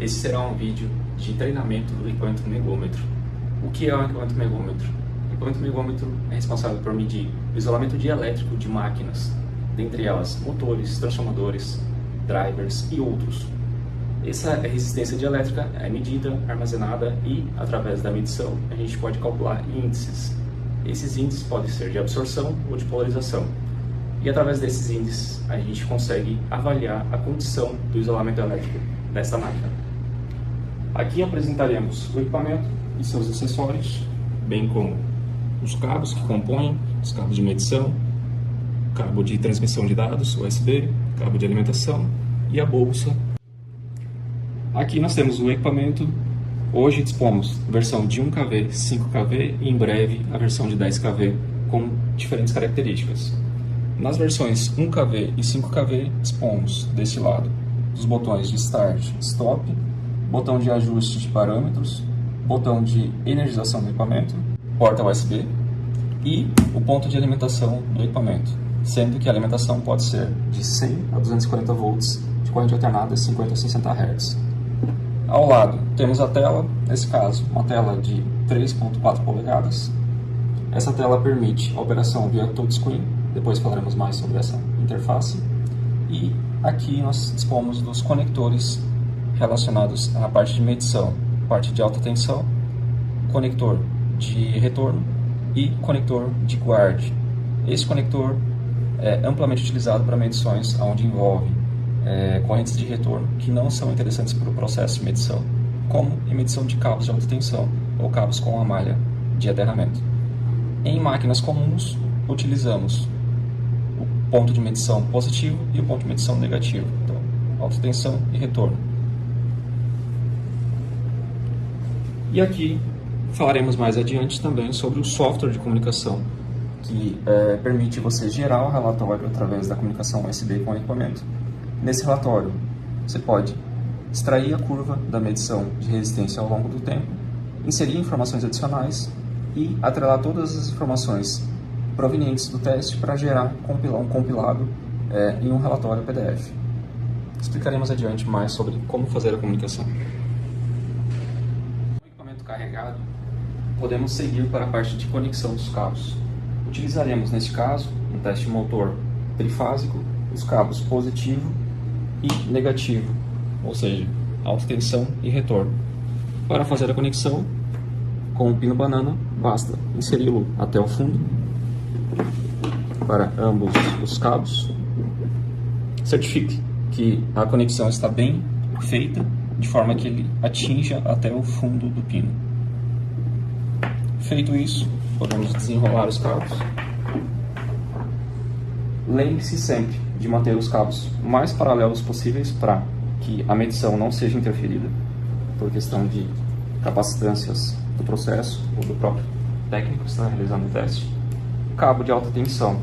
Esse será um vídeo de treinamento do equipamento megômetro. O que é um equipamento megômetro? O equipamento megômetro é responsável por medir o isolamento dielétrico de máquinas, dentre elas motores, transformadores, drivers e outros. Essa resistência dielétrica é medida, armazenada e, através da medição, a gente pode calcular índices. Esses índices podem ser de absorção ou de polarização. E através desses índices, a gente consegue avaliar a condição do isolamento elétrico dessa máquina. Aqui apresentaremos o equipamento e seus acessórios, bem como os cabos que compõem, os cabos de medição, cabo de transmissão de dados, USB, cabo de alimentação e a bolsa. Aqui nós temos o equipamento. Hoje dispomos da versão de 1kV, 5kV e em breve a versão de 10kV com diferentes características. Nas versões 1kV e 5kV dispomos deste lado dos botões de Start, Stop, botão de ajuste de parâmetros, botão de energização do equipamento, porta USB e o ponto de alimentação do equipamento, sendo que a alimentação pode ser de 100 a 240 volts de corrente alternada 50 a 60 Hz. Ao lado temos a tela, nesse caso uma tela de 3.4 polegadas. Essa tela permite a operação via touchscreen, depois falaremos mais sobre essa interface. E aqui nós dispomos dos conectores relacionados à parte de medição, parte de alta tensão, conector de retorno e conector de guard. Esse conector é amplamente utilizado para medições onde envolve correntes de retorno que não são interessantes para o processo de medição, como em medição de cabos de alta tensão ou cabos com a malha de aterramento. Em máquinas comuns, utilizamos o ponto de medição positivo e o ponto de medição negativo, então alta tensão e retorno. E aqui falaremos mais adiante também sobre o software de comunicação, que permite você gerar o relatório através da comunicação USB com o equipamento. Nesse relatório, você pode extrair a curva da medição de resistência ao longo do tempo, inserir informações adicionais e atrelar todas as informações provenientes do teste para gerar um compilado em um relatório PDF. Explicaremos adiante mais sobre como fazer a comunicação. Com o equipamento carregado, podemos seguir para a parte de conexão dos cabos. Utilizaremos, neste caso, no teste motor trifásico, os cabos positivo e negativo, ou seja, alta tensão e retorno. Para fazer a conexão com o pino banana, basta inseri-lo até o fundo para ambos os cabos. Certifique que a conexão está bem feita, de forma que ele atinja até o fundo do pino. Feito isso, podemos desenrolar os cabos. Lembre-se sempre de manter os cabos mais paralelos possíveis para que a medição não seja interferida por questão de capacitâncias do processo ou do próprio técnico que está realizando o teste. Cabo de alta tensão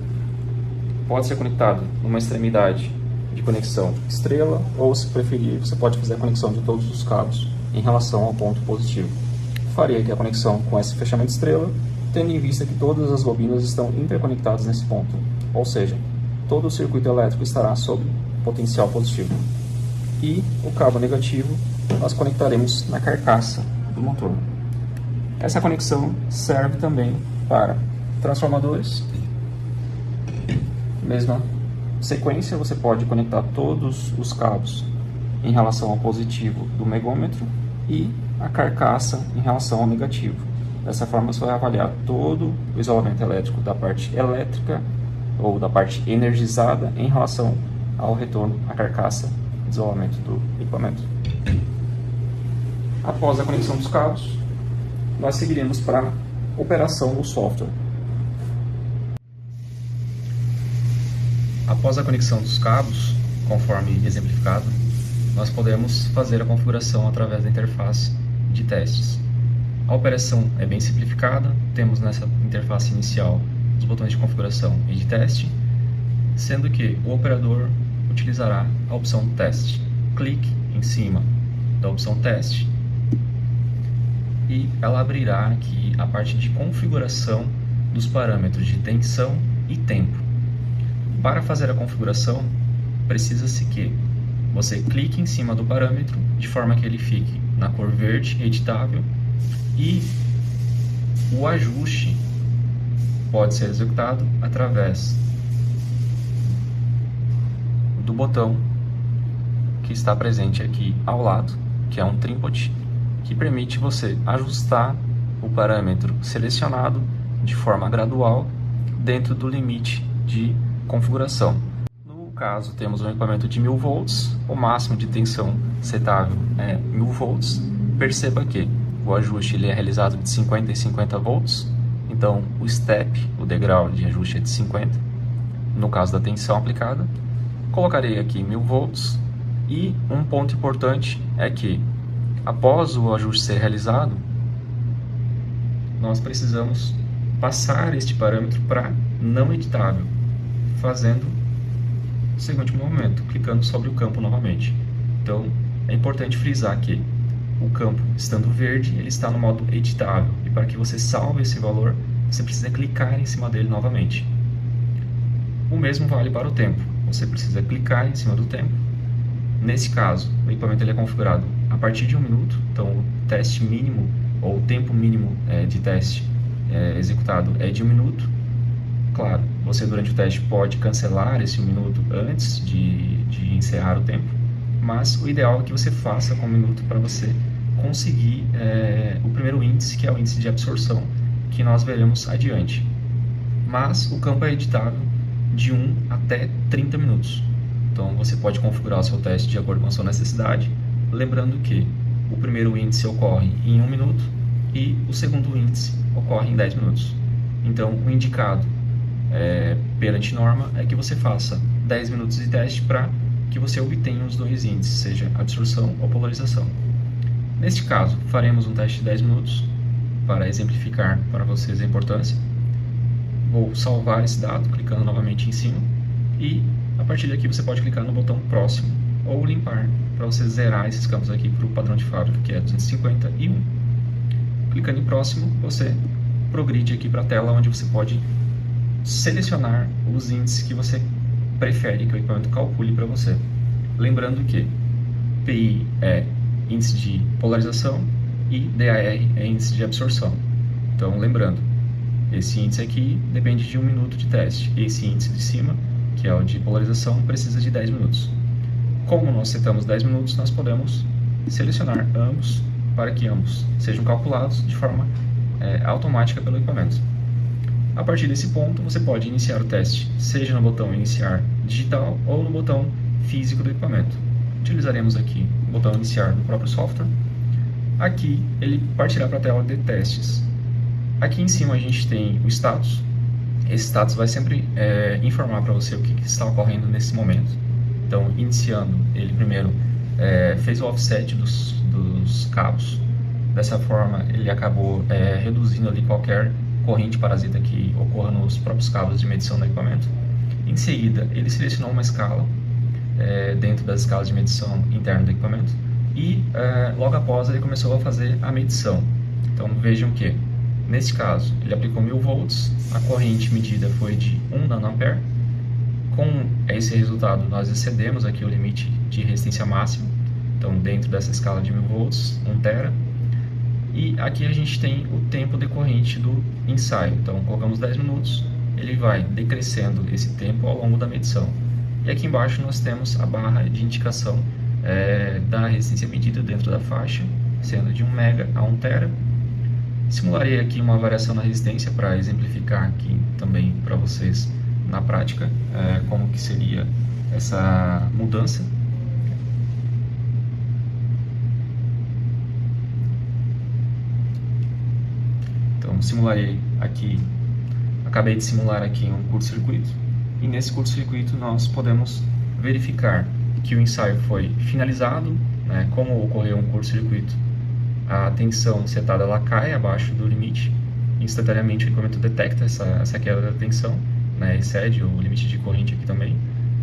pode ser conectado numa extremidade de conexão estrela, ou, se preferir, você pode fazer a conexão de todos os cabos em relação ao ponto positivo. Farei aqui a conexão com esse fechamento estrela, tendo em vista que todas as bobinas estão interconectadas nesse ponto, ou seja, todo o circuito elétrico estará sob potencial positivo. E o cabo negativo nós conectaremos na carcaça do motor. Essa conexão serve também para transformadores. Mesma sequência, você pode conectar todos os cabos em relação ao positivo do megômetro e a carcaça em relação ao negativo. Dessa forma você vai avaliar todo o isolamento elétrico da parte elétrica ou da parte energizada em relação ao retorno à carcaça de isolamento do equipamento. Após a conexão dos cabos, nós seguiremos para a operação do software. Após a conexão dos cabos, conforme exemplificado, nós podemos fazer a configuração através da interface de testes. A operação é bem simplificada, temos nessa interface inicial os botões de configuração e de teste, sendo que o operador utilizará a opção teste. Clique em cima da opção teste e ela abrirá aqui a parte de configuração dos parâmetros de tensão e tempo. Para fazer a configuração, precisa-se que você clica em cima do parâmetro de forma que ele fique na cor verde, editável, e o ajuste pode ser executado através do botão que está presente aqui ao lado, que é um trípode, que permite você ajustar o parâmetro selecionado de forma gradual dentro do limite de configuração. No caso, temos um equipamento de 1000 volts, o máximo de tensão setável é 1000 volts. Perceba que o ajuste ele é realizado de 50 e 50 volts, então o step, o degrau de ajuste é de 50, no caso da tensão aplicada. Colocarei aqui 1000 volts e um ponto importante é que, após o ajuste ser realizado, nós precisamos passar este parâmetro para não editável, fazendo o seguinte movimento, clicando sobre o campo novamente. Então, é importante frisar que o campo, estando verde, ele está no modo editável, e para que você salve esse valor, você precisa clicar em cima dele novamente. O mesmo vale para o tempo, você precisa clicar em cima do tempo. Nesse caso, o equipamento ele é configurado a partir de 1 minuto, então o teste mínimo, ou o tempo mínimo de teste executado é de 1 minuto. Claro, você durante o teste pode cancelar esse 1 minuto antes de encerrar o tempo, mas o ideal é que você faça com 1 minuto para você conseguir o primeiro índice, que é o índice de absorção, que nós veremos adiante. Mas o campo é editável de 1 até 30 minutos. Então você pode configurar o seu teste de acordo com a sua necessidade, lembrando que o primeiro índice ocorre em 1 minuto e o segundo índice ocorre em 10 minutos. Então o indicado perante norma é que você faça 10 minutos de teste para que você obtenha os dois índices, seja absorção ou polarização. Neste caso, faremos um teste de 10 minutos para exemplificar para vocês a importância. Vou salvar esse dado clicando novamente em cima e a partir daqui você pode clicar no botão próximo ou limpar para você zerar esses campos aqui para o padrão de fábrica, que é 251. Clicando em próximo, você progride aqui para a tela onde você pode selecionar os índices que você prefere que o equipamento calcule para você. Lembrando que PI é índice de polarização e DAR é índice de absorção. Então, lembrando, esse índice aqui depende de 1 minuto de teste. Esse índice de cima, que é o de polarização, precisa de 10 minutos. Como nós setamos 10 minutos, nós podemos selecionar ambos para que ambos sejam calculados de forma automática pelo equipamento. A partir desse ponto, você pode iniciar o teste, seja no botão iniciar digital ou no botão físico do equipamento. Utilizaremos aqui o botão iniciar do próprio software. Aqui ele partirá para a tela de testes. Aqui em cima a gente tem o status. Esse status vai sempre informar para você o que está ocorrendo nesse momento. Então, iniciando, ele primeiro fez o offset dos cabos. Dessa forma, ele acabou reduzindo ali qualquer corrente parasita que ocorra nos próprios cabos de medição do equipamento. Em seguida, ele selecionou uma escala dentro das escalas de medição interna do equipamento e logo após ele começou a fazer a medição. Então vejam que, nesse caso, ele aplicou 1000 volts, a corrente medida foi de 1 nanoampere. Com esse resultado, nós excedemos aqui o limite de resistência máxima, então dentro dessa escala de 1000 volts, 1 tera. E aqui a gente tem o tempo decorrente do ensaio. Então, colocamos 10 minutos, ele vai decrescendo esse tempo ao longo da medição. E aqui embaixo nós temos a barra de indicação da resistência medida dentro da faixa, sendo de 1 mega a 1 tera. Simularei aqui uma variação na resistência para exemplificar aqui também para vocês na prática como que seria essa mudança. Então, simularei aqui, acabei de simular aqui um curto-circuito, e nesse curto-circuito nós podemos verificar que o ensaio foi finalizado, como ocorreu um curto-circuito, a tensão setada ela cai abaixo do limite, instantaneamente o equipamento detecta essa queda da tensão, excede o limite de corrente aqui também,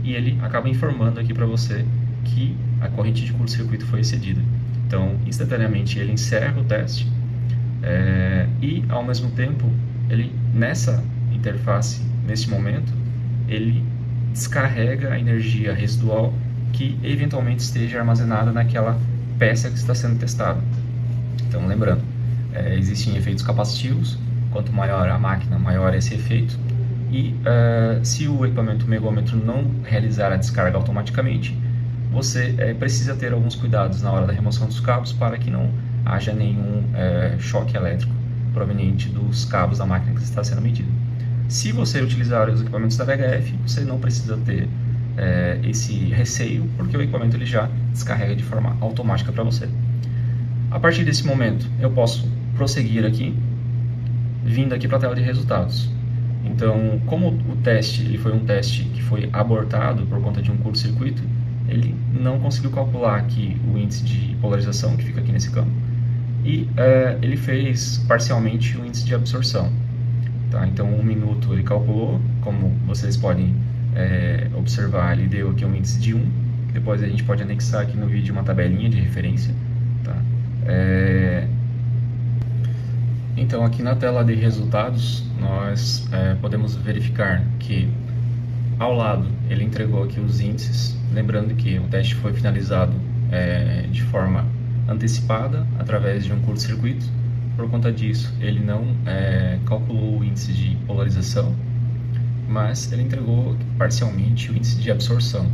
e ele acaba informando aqui para você que a corrente de curto-circuito foi excedida. Então, instantaneamente ele encerra o teste, e ao mesmo tempo, ele nessa interface, neste momento, ele descarrega a energia residual que eventualmente esteja armazenada naquela peça que está sendo testada. Então, lembrando, existem efeitos capacitivos, quanto maior a máquina, maior esse efeito, e se o equipamento megômetro não realizar a descarga automaticamente, você precisa ter alguns cuidados na hora da remoção dos cabos para que não haja nenhum choque elétrico proveniente dos cabos da máquina que está sendo medida. Se você utilizar os equipamentos da VHF, você não precisa ter esse receio, porque o equipamento ele já descarrega de forma automática para você. A partir desse momento, eu posso prosseguir aqui, vindo aqui para a tela de resultados. Então, como o teste ele foi um teste que foi abortado por conta de um curto-circuito, ele não conseguiu calcular aqui o índice de polarização, que fica aqui nesse campo, e ele fez parcialmente o índice de absorção. Tá? Então, 1 minuto ele calculou, como vocês podem observar, ele deu aqui um índice de 1, depois a gente pode anexar aqui no vídeo uma tabelinha de referência. Tá? Então, aqui na tela de resultados, nós podemos verificar que ao lado ele entregou aqui os índices, lembrando que o teste foi finalizado de forma antecipada, através de um curto-circuito. Por conta disso, ele não calculou o índice de polarização, mas ele entregou parcialmente o índice de absorção.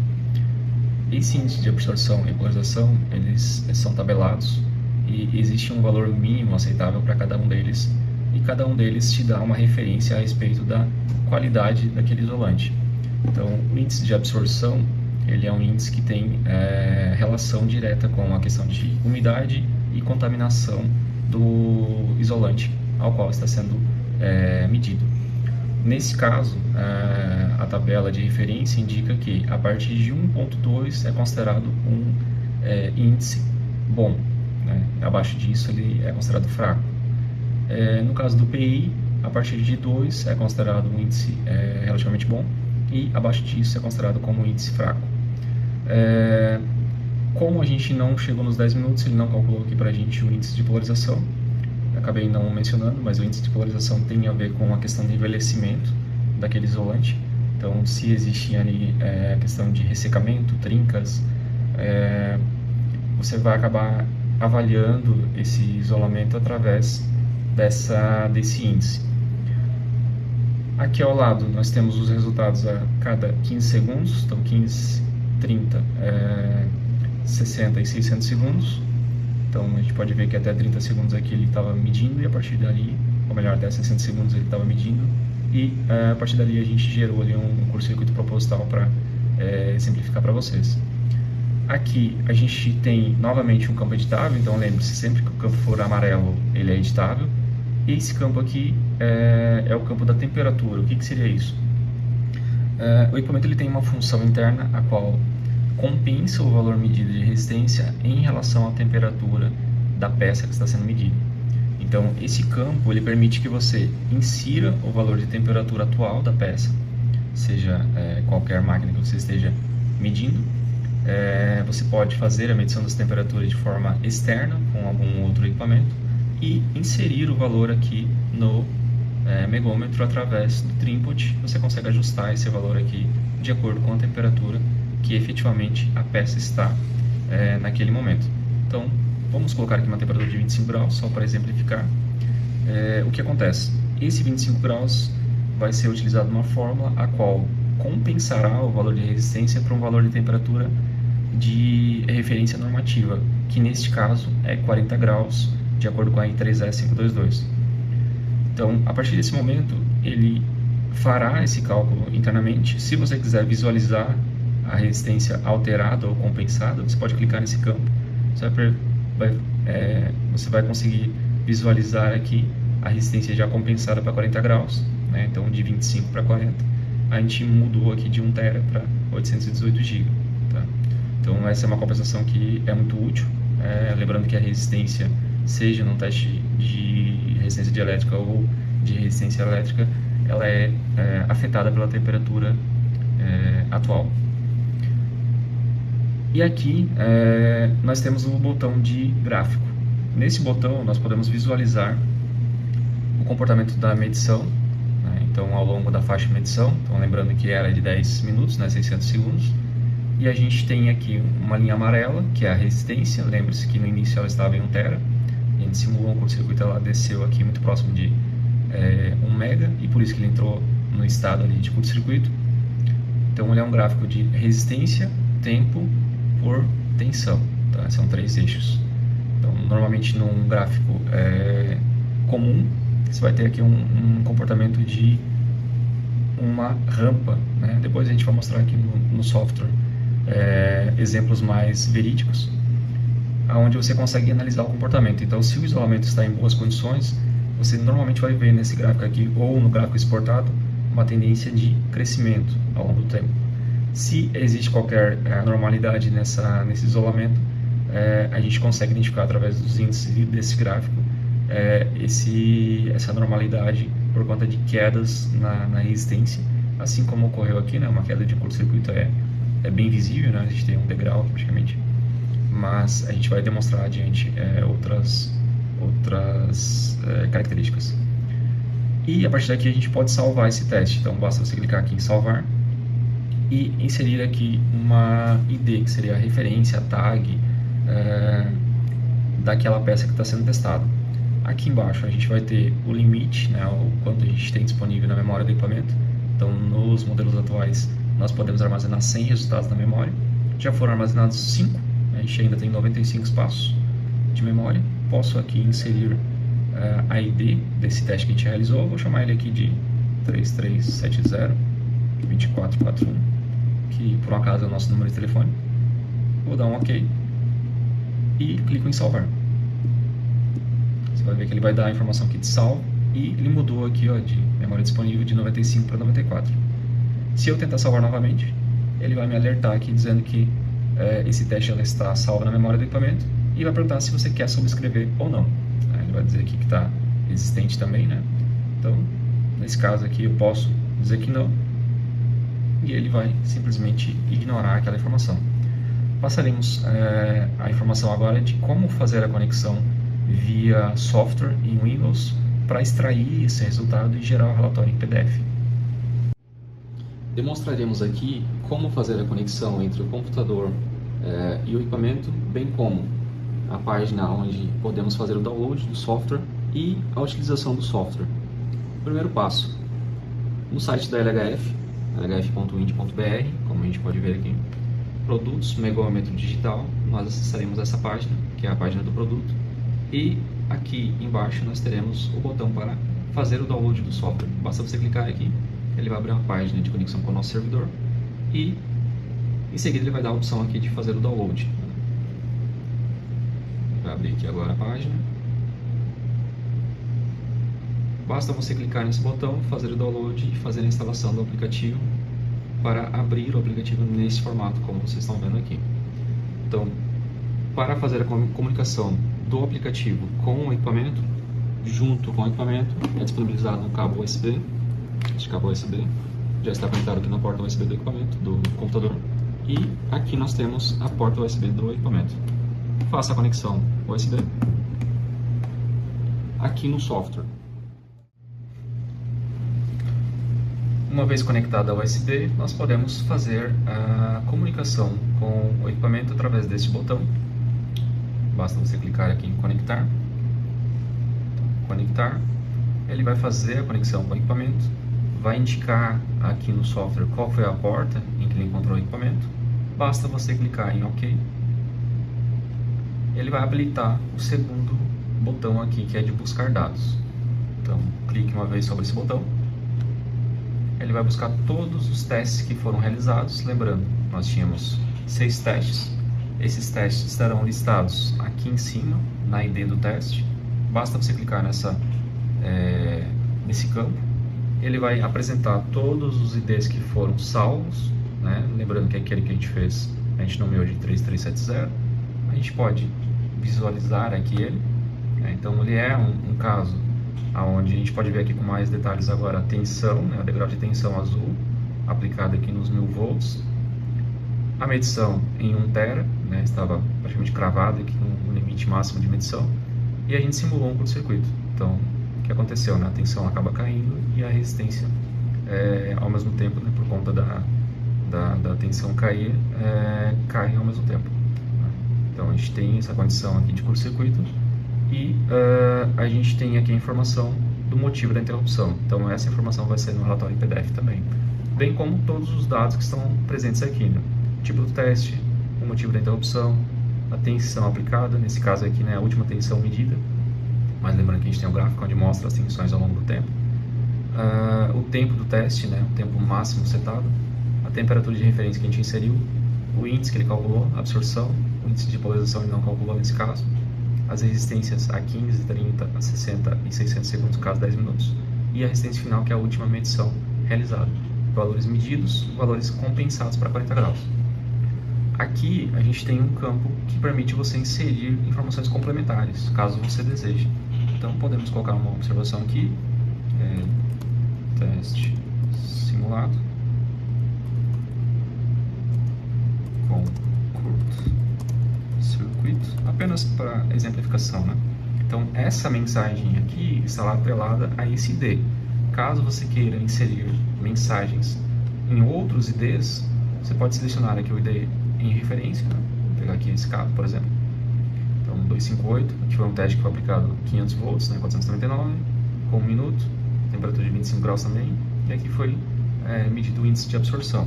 Esse índice de absorção e polarização, eles são tabelados e existe um valor mínimo aceitável para cada um deles, e cada um deles te dá uma referência a respeito da qualidade daquele isolante. Então, o índice de absorção, ele é um índice que tem relação direta com a questão de umidade e contaminação do isolante ao qual está sendo medido. Nesse caso, a tabela de referência indica que a partir de 1.2 é considerado um índice bom, né? Abaixo disso ele é considerado fraco. No caso do PI, a partir de 2 é considerado um índice relativamente bom, e abaixo disso é considerado como um índice fraco. Como a gente não chegou nos 10 minutos, ele não calculou aqui para a gente o índice de polarização. Acabei não mencionando, mas o índice de polarização tem a ver com a questão de envelhecimento daquele isolante. Então, se existe ali a questão de ressecamento, trincas, você vai acabar avaliando esse isolamento através desse índice. Aqui ao lado nós temos os resultados a cada 15 segundos, então 15, 30, 60 e 600 segundos. Então a gente pode ver que até 30 segundos aqui ele estava medindo, e a partir dali, ou melhor, até 60 segundos ele estava medindo, e a partir dali a gente gerou ali um curto-circuito proposital para simplificar para vocês. Aqui a gente tem novamente um campo editável, então lembre-se, sempre que o campo for amarelo ele é editável. E esse campo aqui é o campo da temperatura. O que seria isso? O equipamento ele tem uma função interna a qual compensa o valor medido de resistência em relação à temperatura da peça que está sendo medida. Então, esse campo ele permite que você insira o valor de temperatura atual da peça, seja qualquer máquina que você esteja medindo. Você pode fazer a medição das temperaturas de forma externa com algum outro equipamento e inserir o valor aqui no megômetro através do trinput. Você consegue ajustar esse valor aqui de acordo com a temperatura que efetivamente a peça está naquele momento. Então, vamos colocar aqui uma temperatura de 25 graus, só para exemplificar. O que acontece? Esse 25 graus vai ser utilizado uma fórmula a qual compensará o valor de resistência para um valor de temperatura de referência normativa, que neste caso é 40 graus, de acordo com a I3E522. Então, a partir desse momento, ele fará esse cálculo internamente. Se você quiser visualizar a resistência alterada ou compensada, você pode clicar nesse campo. Você vai conseguir visualizar aqui a resistência já compensada para 40 graus, né? Então, de 25 para 40. A gente mudou aqui de 1 tera para 818 GB. Tá? Então, essa é uma compensação que é muito útil. Lembrando que a resistência, seja num teste de resistência dielétrica ou de resistência elétrica, ela é afetada pela temperatura atual. E aqui nós temos o botão de gráfico. Nesse botão nós podemos visualizar o comportamento da medição, né? Então, ao longo da faixa de medição, então, lembrando que era de 10 minutos, né, 600 segundos, E a gente tem aqui uma linha amarela, que é a resistência. Lembre-se que no início ela estava em 1 tera. A gente simulou um curto-circuito, ela desceu aqui muito próximo de 1 mega, e por isso que ele entrou no estado ali de curto-circuito. Então ele é um gráfico de resistência, tempo por tensão. Tá? São 3 eixos. Então, normalmente num gráfico comum, você vai ter aqui um comportamento de uma rampa, né? Depois a gente vai mostrar aqui no software exemplos mais verídicos, onde você consegue analisar o comportamento. Então, se o isolamento está em boas condições, você normalmente vai ver nesse gráfico aqui, ou no gráfico exportado, uma tendência de crescimento ao longo do tempo. Se existe qualquer anormalidade nesse isolamento, a gente consegue identificar através dos índices desse gráfico essa anormalidade por conta de quedas na resistência, assim como ocorreu aqui, né? Uma queda de curto-circuito é bem visível, né? A gente tem um degrau aqui praticamente, mas a gente vai demonstrar adiante outras características. E a partir daqui a gente pode salvar esse teste, então basta você clicar aqui em salvar e inserir aqui uma ID, que seria a referência, a tag daquela peça que está sendo testada. Aqui embaixo a gente vai ter o limite, né, o quanto a gente tem disponível na memória do equipamento. Então, nos modelos atuais, nós podemos armazenar 100 resultados na memória. Já foram armazenados 5, a gente ainda tem 95 espaços de memória. Posso aqui inserir a ID desse teste que a gente realizou. Vou chamar ele aqui de 3370-2441, que por um acaso é o nosso número de telefone. Vou dar um OK e clico em salvar. Você vai ver que ele vai dar a informação aqui de salvo, e ele mudou aqui de memória disponível de 95 para 94. Se eu tentar salvar novamente, ele vai me alertar aqui dizendo que esse teste ela está salvo na memória do equipamento, e vai perguntar se você quer subscrever ou não. Ele vai dizer aqui que está existente também, né? Então, nesse caso aqui eu posso dizer que não, e ele vai simplesmente ignorar aquela informação. Passaremos a informação agora de como fazer a conexão via software em Windows para extrair esse resultado e gerar o relatório em PDF. Demonstraremos aqui como fazer a conexão entre o computador e o equipamento, bem como a página onde podemos fazer o download do software e a utilização do software. Primeiro passo, no site da LHF, lhf.ind.br, como a gente pode ver aqui, produtos, megômetro digital, nós acessaremos essa página, que é a página do produto, e aqui embaixo nós teremos o botão para fazer o download do software. Basta você clicar aqui, ele vai abrir uma página de conexão com o nosso servidor, e em seguida ele vai dar a opção aqui de fazer o download. Vai abrir aqui agora a página. Basta você clicar nesse botão, fazer o download e fazer a instalação do aplicativo para abrir o aplicativo nesse formato, como vocês estão vendo aqui. Então, para fazer a comunicação do aplicativo com o equipamento, junto com o equipamento, é disponibilizado um cabo USB. Este cabo USB já está conectado aqui na porta USB do equipamento, do computador. E aqui nós temos a porta USB do equipamento. Faça a conexão USB aqui no software. Uma vez conectada ao USB, nós podemos fazer a comunicação com o equipamento através deste botão. Basta você clicar aqui em conectar. Conectar. Ele vai fazer a conexão com o equipamento, vai indicar aqui no software qual foi a porta em que ele encontrou o equipamento. Basta você clicar em OK. Ele vai habilitar o segundo botão aqui, que é de buscar dados. Então, clique uma vez sobre esse botão. Ele vai buscar todos os testes que foram realizados. Lembrando, nós tínhamos 6 testes. Esses testes estarão listados aqui em cima, na ID do teste. Basta você clicar nesse campo. Ele vai apresentar todos os IDs que foram salvos, né? Lembrando que aquele que a gente fez, a gente nomeou de 3370. A gente pode visualizar aqui ele, né? Então ele é um caso onde a gente pode ver aqui com mais detalhes agora a tensão, né? O degrau de tensão azul aplicado aqui nos 1000 volts, a medição em 1 tera, né? Estava praticamente cravado aqui no limite máximo de medição, e a gente simulou um curto-circuito. Então o que aconteceu, né? A tensão acaba caindo e a resistência ao mesmo tempo, né? Por conta da tensão cair, caem ao mesmo tempo. Então a gente tem essa condição aqui de curto-circuito e a gente tem aqui a informação do motivo da interrupção. Então essa informação vai ser no relatório em PDF também, bem como todos os dados que estão presentes aqui, né? O tipo do teste, o motivo da interrupção, a tensão aplicada, nesse caso aqui, né, a última tensão medida, mas lembrando que a gente tem um gráfico onde mostra as tensões ao longo do tempo, o tempo do teste, né, o tempo máximo setado, a temperatura de referência que a gente inseriu, o índice que ele calculou, a absorção, o índice de polarização ele não calculou nesse caso, as resistências a 15, 30, a 60 e 600 segundos cada 10 minutos, e a resistência final, que é a última medição realizada. Valores medidos, valores compensados para 40 graus. Aqui a gente tem um campo que permite você inserir informações complementares, caso você deseje. Então podemos colocar uma observação aqui, teste simulado com curto-circuito, apenas para exemplificação, né? Então essa mensagem aqui está atrelada a esse ID. Caso você queira inserir mensagens em outros IDs, você pode selecionar aqui o ID em referência, né? Vou pegar aqui esse caso, por exemplo. Então 258, aqui foi um teste que foi aplicado 500 volts, né, 499, com 1 minuto, temperatura de 25 graus também, e aqui foi medido o índice de absorção.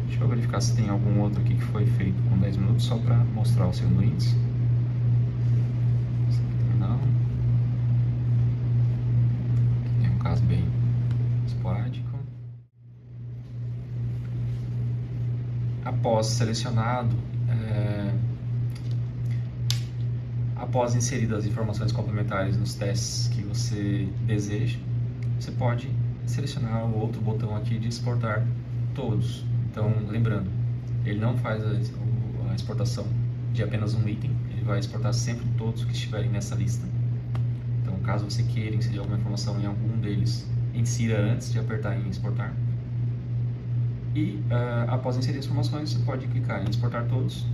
Deixa eu verificar se tem algum outro aqui que foi feito com 10 minutos, só para mostrar o segundo índice. Não. Aqui é um caso bem esporádico. Após selecionado, após inseridas as informações complementares nos testes que você deseja, você pode selecionar o outro botão aqui de exportar todos. Então, lembrando, ele não faz a exportação de apenas um item, ele vai exportar sempre todos que estiverem nessa lista. Então, caso você queira inserir alguma informação em algum deles, insira antes de apertar em exportar. E após inserir as informações, você pode clicar em exportar todos.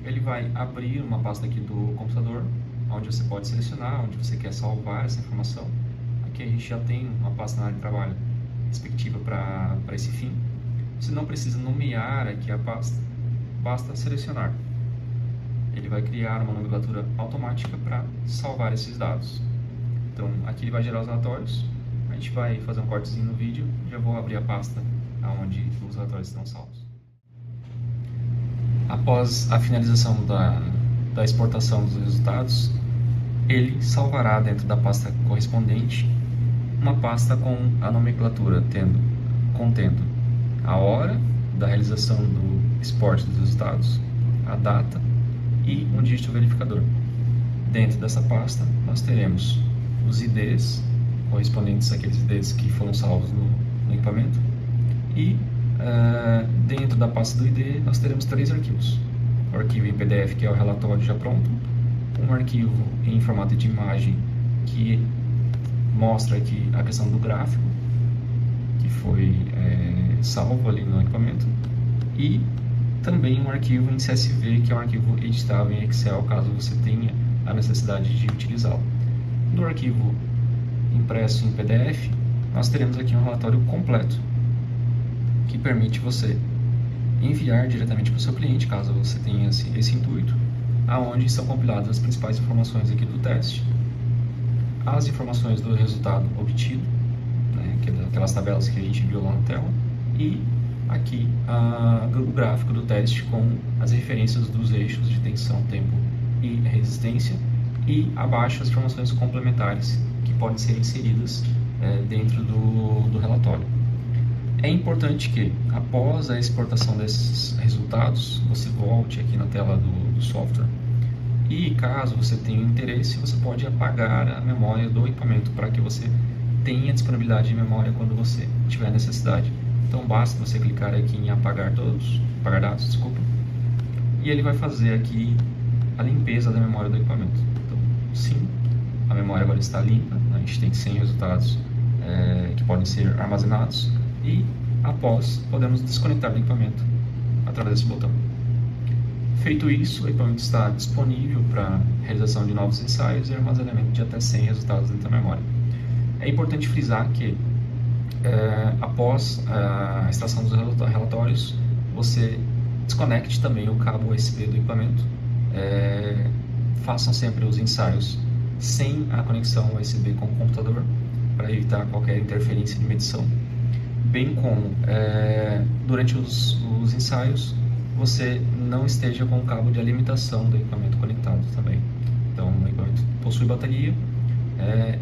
Ele vai abrir uma pasta aqui do computador, onde você pode selecionar onde você quer salvar essa informação. Aqui a gente já tem uma pasta na área de trabalho respectiva para esse fim. Você não precisa nomear aqui a pasta, basta selecionar. Ele vai criar uma nomenclatura automática para salvar esses dados. Então aqui ele vai gerar os relatórios, a gente vai fazer um cortezinho no vídeo, já vou abrir a pasta onde os relatórios estão salvos. Após a finalização da exportação dos resultados, ele salvará dentro da pasta correspondente uma pasta com a nomenclatura contendo a hora da realização do exporte dos resultados, a data e um dígito verificador. Dentro dessa pasta nós teremos os IDs correspondentes àqueles IDs que foram salvos no equipamento e dentro da pasta do ID nós teremos 3 arquivos: o arquivo em PDF, que é o relatório já pronto, um arquivo em formato de imagem que mostra aqui a questão do gráfico que foi salvo ali no equipamento, e também um arquivo em CSV, que é um arquivo editável em Excel, caso você tenha a necessidade de utilizá-lo. No arquivo impresso em PDF, nós teremos aqui um relatório completo, que permite você enviar diretamente para o seu cliente, caso você tenha esse intuito, aonde são compiladas as principais informações aqui do teste, as informações do resultado obtido, né, que é aquelas tabelas que a gente viu lá na tela, e aqui o gráfico do teste com as referências dos eixos de tensão, tempo e resistência, e abaixo as informações complementares que podem ser inseridas dentro do relatório. É importante que, após a exportação desses resultados, você volte aqui na tela do software e, caso você tenha interesse, você pode apagar a memória do equipamento para que você tenha disponibilidade de memória quando você tiver necessidade. Então basta você clicar aqui em apagar dados, desculpa, e ele vai fazer aqui a limpeza da memória do equipamento. Então, sim, a memória agora está limpa, a gente tem 100 resultados que podem ser armazenados, e após podemos desconectar do equipamento através desse botão. Feito isso, o equipamento está disponível para realização de novos ensaios e armazenamento de até 100 resultados dentro da memória. É importante frisar que após a extração dos relatórios, você desconecte também o cabo USB do equipamento. Façam sempre os ensaios sem a conexão USB com o computador, para evitar qualquer interferência de medição. Bem como, durante os ensaios, você não esteja com o cabo de alimentação do equipamento conectado também. Então, o equipamento possui bateria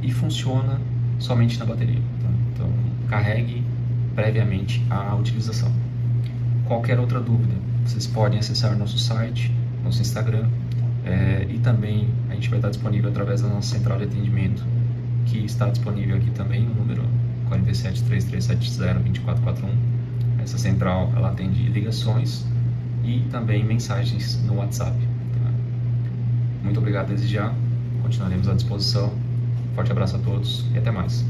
e funciona somente na bateria. Então, carregue previamente a utilização. Qualquer outra dúvida, vocês podem acessar nosso site, nosso Instagram, e também a gente vai estar disponível através da nossa central de atendimento, que está disponível aqui também, no número 4733702441. Essa central, ela atende ligações e também mensagens no WhatsApp. Tá? Muito obrigado desde já, continuaremos à disposição. Forte abraço a todos e até mais.